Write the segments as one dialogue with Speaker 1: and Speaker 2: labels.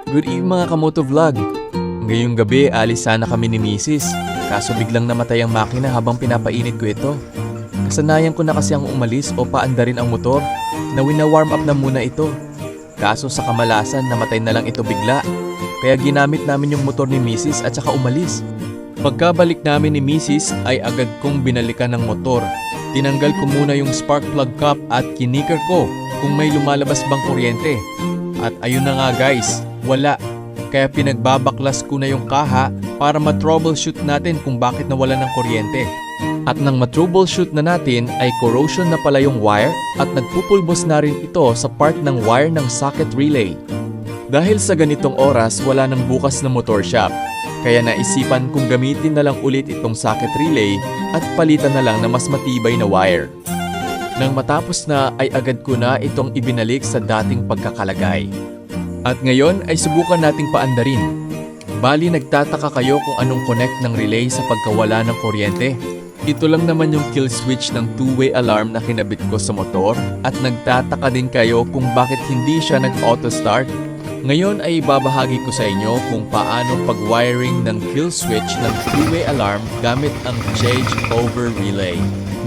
Speaker 1: Good evening mga kamoto vlog. Ngayong gabi alis sana kami ni Mrs. Kaso biglang namatay ang makina habang pinapainit ko ito. Kasanayan ko na kasi ang umalis o paandarin ang motor na wina-warm up na muna ito. Kaso sa kamalasan namatay na lang ito bigla. Kaya ginamit namin yung motor ni Mrs. at saka umalis. Pagkabalik namin ni Mrs. ay agad kong binalikan ng motor. Tinanggal ko muna yung spark plug cap at kiniker ko kung may lumalabas bang kuryente. At ayun na nga guys, wala. Kaya pinagbabaklas ko na yung kaha para ma-troubleshoot natin kung bakit nawala ng kuryente. At nang ma-troubleshoot na natin ay corrosion na pala yung wire at nagpupulbos na rin ito sa part ng wire ng socket relay. Dahil sa ganitong oras wala nang bukas na motor shop. Kaya naisipan kong gamitin na lang ulit itong socket relay at palitan na lang na mas matibay na wire. Nang matapos na ay agad ko na itong ibinalik sa dating pagkakalagay. At ngayon ay subukan nating paandarin. Bali nagtataka kayo kung anong connect ng relay sa pagkawala ng kuryente. Ito lang naman yung kill switch ng two-way alarm na kinabit ko sa motor at nagtataka din kayo kung bakit hindi siya nag-auto start. Ngayon ay ibabahagi ko sa inyo kung paano pag-wiring ng kill switch ng two-way alarm gamit ang change-over relay.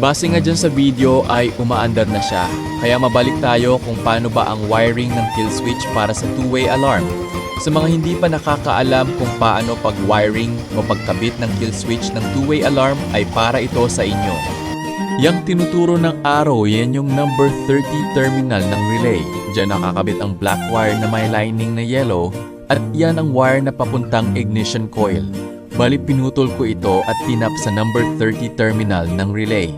Speaker 1: Base nga dyan sa video ay umaandar na siya, kaya mabalik tayo kung paano ba ang wiring ng kill switch para sa two-way alarm. Sa mga hindi pa nakakaalam kung paano pag-wiring o pagkabit ng kill switch ng two-way alarm ay para ito sa inyo. Yang tinuturo ng arrow, yan yung number 30 terminal ng relay. Diyan nakakabit ang black wire na may lining na yellow at yan ang wire na papuntang ignition coil. Bali pinutol ko ito at tinap sa number 30 terminal ng relay.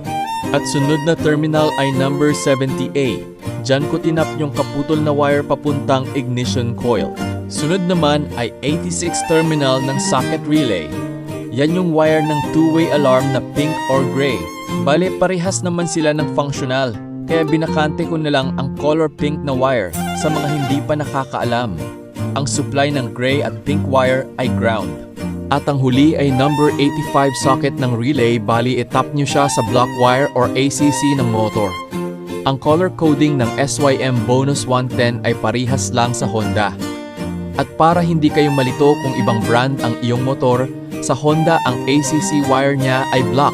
Speaker 1: At sunod na terminal ay number 70A. Diyan ko tinap yung kaputol na wire papuntang ignition coil. Sunod naman ay 86 terminal ng socket relay. Yan yung wire ng two-way alarm na pink or gray. Bale parehas naman sila ng functional. Kaya binakante ko na lang ang color pink na wire sa mga hindi pa nakakaalam. Ang supply ng gray at pink wire ay ground. At ang huli ay number 85 socket ng relay, bali itap nyo siya sa block wire or ACC ng motor. Ang color coding ng SYM Bonus 110 ay parihas lang sa Honda. At para hindi kayo malito kung ibang brand ang iyong motor, sa Honda ang ACC wire niya ay black.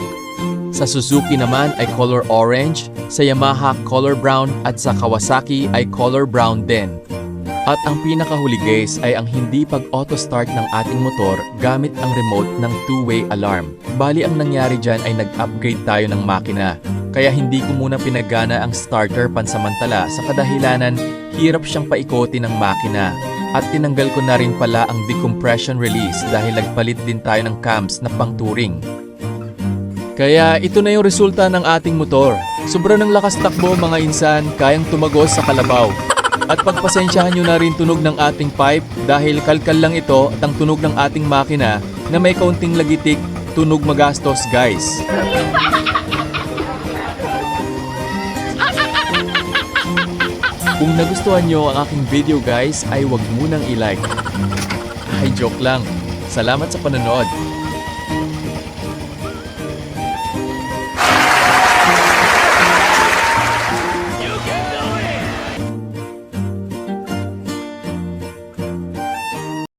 Speaker 1: Sa Suzuki naman ay color orange, sa Yamaha color brown at sa Kawasaki ay color brown din. At ang pinakahuli guys ay ang hindi pag-auto start ng ating motor gamit ang remote ng two-way alarm. Bali ang nangyari dyan ay nag-upgrade tayo ng makina. Kaya hindi ko muna pinagana ang starter pansamantala sa kadahilanan hirap siyang paikotin ng makina. At tinanggal ko na rin pala ang decompression release dahil nagpalit din tayo ng cams na pang-touring. Kaya ito na yung resulta ng ating motor. Sobra ng lakas takbo mga insan, kayang tumagos sa kalabaw. At pagpasensyahan nyo na rin tunog ng ating pipe dahil kalkal lang ito at ang tunog ng ating makina na may kaunting lagitik, tunog magastos guys. Kung nagustuhan nyo ang aking video guys ay huwag munang i-like. Ay joke lang. Salamat sa panonood.